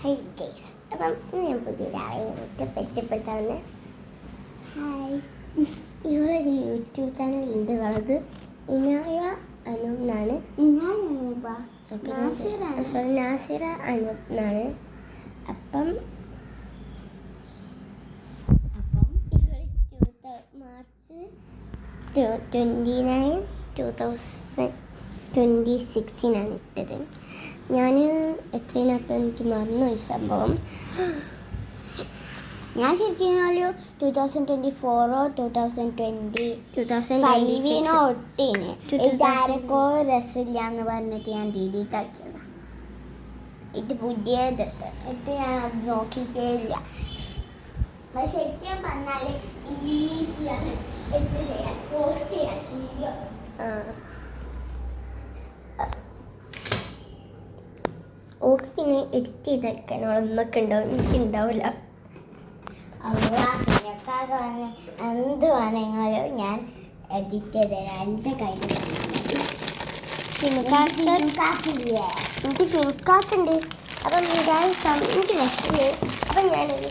High guys, അപ്പം ഞാൻ പുതിയൊരാളെ പരിചയപ്പെടുത്താവുന്ന hi. ഇവളൊരു YouTube channel ഉണ്ട്. വളത് ഇനായ അനൂപ് എന്നാണ്. നാസിറ അനൂപ് എന്നാണ്. അപ്പം ഇവൾ മാർച്ച് 29, 2026 ഇട്ടത്. ഞാൻ എത്രയിനകത്ത് എനിക്ക് മറന്നു ഈ സംഭവം. ഞാൻ ശരിക്കും 2024 2025 ഒട്ടീന് ഇതാരക്കോ രസമില്ലാന്ന് പറഞ്ഞിട്ട് ഞാൻ ഡിലീറ്റ് ആക്കിയതാണ്. ഇത് പുതിയതുണ്ട്, ഇത് ഞാൻ അത് നോക്കിയില്ല. പക്ഷെ ശരിക്കും പറഞ്ഞാൽ ഈസിയാണ് എന്ത് ചെയ്യാൻ, പോസ്റ്റ് ചെയ്യാൻ വീഡിയോ. ഓക്ക് പിന്നെ എഡിറ്റ് ചെയ്തെടുക്കാൻ ഉമ്മക്ക് ഉണ്ടാവും, എനിക്കുണ്ടാവില്ല. എന്ത് വേണമെങ്കിലും ഞാൻ എഡിറ്റ് ചെയ്ത് തരാം. എൻ്റെ കയ്യിൽ എനിക്ക് ഫിലിപ്കാർട്ടുണ്ട്. അപ്പം എനിക്ക് രക്ഷയുണ്ട്. അപ്പം ഞാനൊരു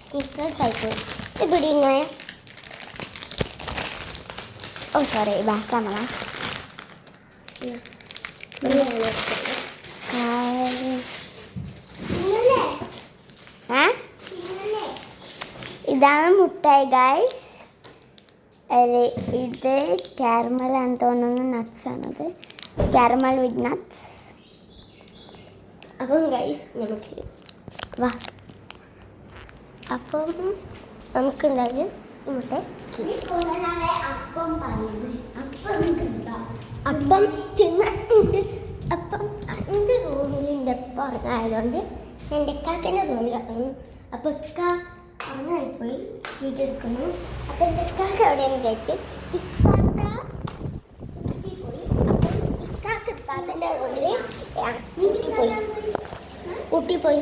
സ്നിക്കേഴ്സ് ആയിട്ട് ഇവിടെ ഇങ്ങനെ സോറി ബാക്ക് ക്യാമറ ഇതാണ് മുട്ടായി ഗൈസ്. ഇത് കാരമലാണെന്ന് തോന്നുന്നു, നട്ട്സ് ആണത്, കാരമൽ വിത്ത് നട്ട്സ്. അപ്പം ഗൈസ് നമുക്ക് വാ. അപ്പം നമുക്കുണ്ടായാലും ഇങ്ങോട്ടെ അപ്പം തിന്നിട്ടുണ്ട്. അപ്പം എൻ്റെ റൂമിലിൻ്റെ പറഞ്ഞായതുകൊണ്ട് എൻ്റെ കാക്കൻ്റെ റൂമിൽ ഇറങ്ങുന്നു. അപ്പം ഇക്ക അങ്ങായിപ്പോയി വീഡിയോ എടുക്കുന്നു. അപ്പം എൻ്റെ കാക്ക എവിടെയെന്ന് വിചാരിക്കും. ഇക്കാക്ക പോയി. അപ്പം ഇക്കാക്ക് ഇക്കാക്കൻ്റെ റൂമിൽ ഊട്ടിപ്പോയി.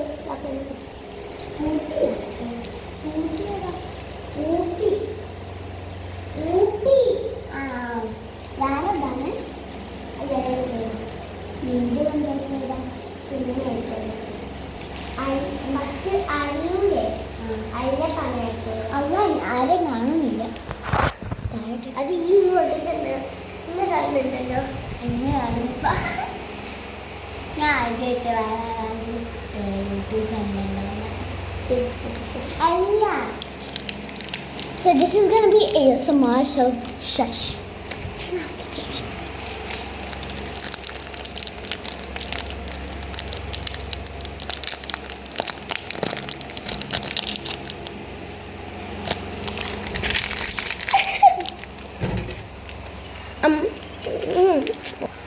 ആരും കാണുന്നില്ല. അത് ഈ ഇങ്ങോട്ടേക്ക് ഇന്ന് കാണുന്നുണ്ടല്ലോ. എന്നെ കാണുന്നിപ്പ ഞാൻ ആദ്യമായിട്ട് യൂട്യൂബ് ചാനൽ അല്ല. So this is gonna be ASMR, so shush. Turn off the fan.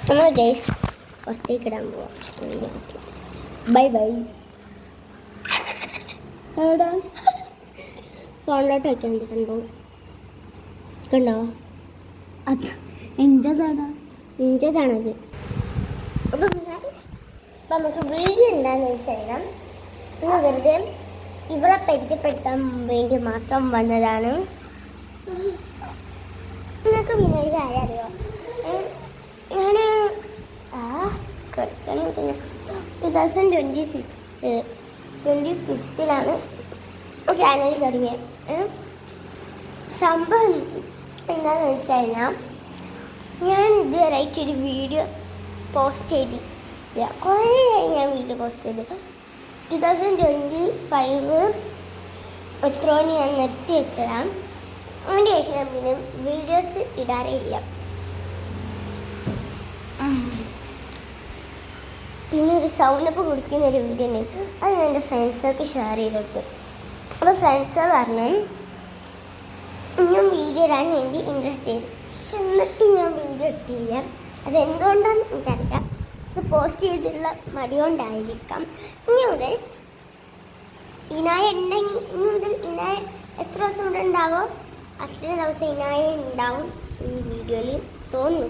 നമ്മൾ ഗൈസ് പുറത്തേക്ക് ഇടാൻ പോവാം. Bye bye. എവിടെ ഫോണിലോട്ട് വയ്ക്കാൻ കണ്ടോ കണ്ടോ? അത് എൻ്റെതാണത്. അപ്പം നമുക്ക് വീഡിയോ എന്താണെന്ന് വെച്ചാൽ ഇന്ന് വെറുതെ ഇവളെ പരിചയപ്പെടുത്താൻ വേണ്ടി മാത്രം വന്നതാണ്. നിങ്ങൾക്ക് പിന്നെ ഒരു കാര്യം അറിയോ? ഞാൻ കിടക്കണം 2025 ചാനൽ തുടങ്ങിയത്. സംഭവം എന്താണെന്ന് വെച്ച് കഴിഞ്ഞാൽ ഞാൻ ഇതുവരെയായിട്ടൊരു വീഡിയോ പോസ്റ്റ് ചെയ്തില്ല. കുറേ ഞാൻ വീഡിയോ പോസ്റ്റ് ചെയ്തു. 2025 എത്രയോ ഞാൻ നിർത്തി വെച്ചതാണ്. അതിൻ്റെ ശേഷം ഞാൻ പിന്നെ വീഡിയോസ് ഇടാറേ ഇല്ല. പിന്നെ ഒരു സൗണ്ടപ്പ് കുടിക്കുന്നൊരു വീഡിയോ ഉണ്ട്, അത് ഞാൻ എൻ്റെ ഫ്രണ്ട്സൊക്കെ ഷെയർ ചെയ്തിട്ട്. അപ്പോൾ ഫ്രണ്ട്സ് പറഞ്ഞു ഞാൻ വീഡിയോ ഇടാൻ വേണ്ടി ഇൻട്രസ്റ്റ് ചെയ്തു. പക്ഷെ എന്നിട്ടും ഞാൻ വീഡിയോ ഇട്ടില്ല. അതെന്തുകൊണ്ടാണെന്ന് എനിക്കറിയാം. ഇത് പോസ്റ്റ് ചെയ്തിട്ടുള്ള മടി കൊണ്ടായിരിക്കാം. ഇനി മുതൽ ഇനായ എത്ര ദിവസം ഇവിടെ ഉണ്ടാവോ അത്രയും ദിവസം ഇനായ ഉണ്ടാവും ഈ വീഡിയോയിൽ തോന്നുന്നു.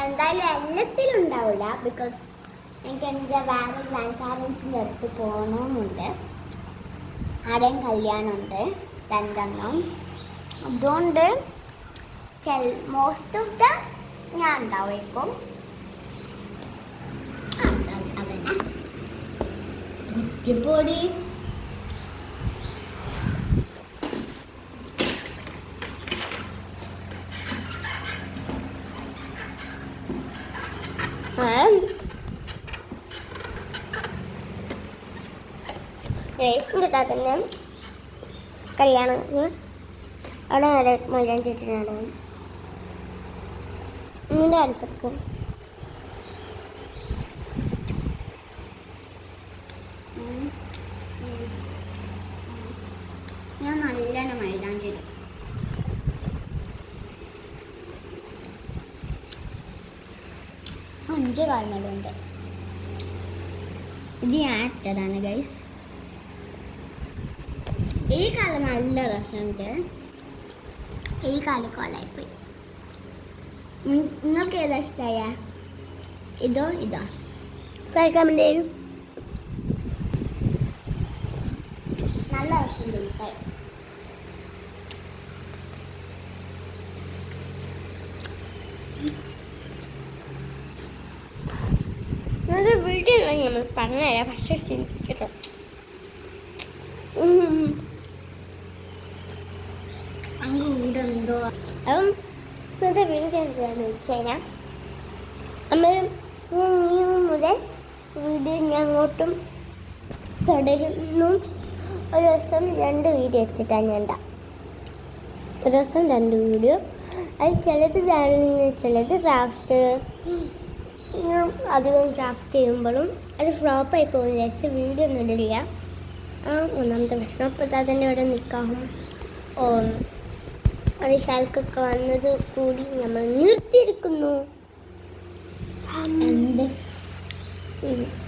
എന്തായാലും എല്ലാത്തിലും ഉണ്ടാവില്ല. ബിക്കോസ് എനിക്ക് എൻ്റെ വേറെ ഗ്രാൻഡ് പാരൻസിൻ്റെ അടുത്ത് പോകണമെന്നുണ്ട്. ആടെയും കല്യാണമുണ്ട് 2 അതുകൊണ്ട് മോസ്റ്റ് ഓഫ് ദ ഞാൻ ഉണ്ടാവേക്കും. പൊടി റേഷൻ്റെ താത്തന്നെ കല്യാണം അവിടെ നല്ല മൈലാഞ്ചി ഇട്ടിട്ടാണ് നിന്റെ അടിച്ചെടുക്കും. ഞാൻ നല്ലോണം മൈലാഞ്ചി ഇടും. അഞ്ച് കാൽമലുണ്ട്. ഇത് ഞാൻ ഇട്ടതാണ് ഗൈസ്. ഈ കാലം നല്ല രസമുണ്ട്. ഈ കാലം കോളായിപ്പോയി. നിങ്ങൾക്ക് ഏതാ ഇഷ്ടമായ? ഇതോ ഇതോ? കമന്റ് ചെയ്യും. നല്ല രസമുണ്ട് മിഠായി. വീട്ടിൽ നമ്മൾ പറഞ്ഞുതരാം. പക്ഷെ ചിന്തിക്കട്ടോ. അങ്ങ് ഇവിടെ എന്തോ അപ്പം ഇന്നത്തെ വീഡിയോ എന്താണെന്ന് വെച്ച് കഴിഞ്ഞാൽ നമ്മൾ മുതൽ വീഡിയോ ഞാൻ അങ്ങോട്ടും തുടരുന്നു. ഒരു ദിവസം 2 വീഡിയോ വെച്ചിട്ടാണ് ഞാൻ ഒരു ദിവസം 2 വീഡിയോ. അതിൽ ചിലത് ചാനലിൽ ചിലത് ക്രാഫ്റ്റ്. ഞാൻ അധികം ക്രാഫ്റ്റ് ചെയ്യുമ്പോഴും അത് ഫ്ലോപ്പായി പോകും വിചാരിച്ച് വീഡിയോ ഒന്നും ഇടില്ല. ഒന്നാമത്തെ പ്രശ്നം അപ്പോൾ തന്നെ ഇവിടെ നിൽക്കാം. ഷാൽക്കൊക്കെ വന്നത് കൂടി നമ്മൾ നിർത്തിയിരിക്കുന്നു. എന്ത്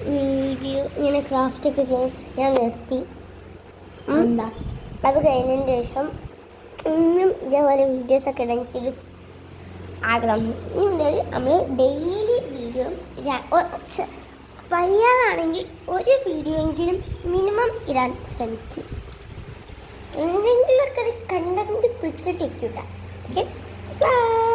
വീഡിയോ ഇങ്ങനെ ക്രാഫ്റ്റൊക്കെ ചെയ്യും ഞാൻ നിർത്തി. എന്താ അത് കഴിഞ്ഞതിന് ശേഷം ഇന്നും ഇതേപോലെ വീഡിയോസൊക്കെ ഇടാൻ എനിക്കൊരു ആഗ്രഹം. ഇനി നമ്മൾ ഡെയിലി വീഡിയോ വയ്യാതാണെങ്കിൽ ഒരു വീഡിയോ എങ്കിലും മിനിമം ഇടാൻ ശ്രമിക്കും. എന്തെങ്കിലുമൊക്കെ ഒരു കണ്ടന്റ് പിടിച്ചിട്ടേക്കൂട്ട. Okay, by.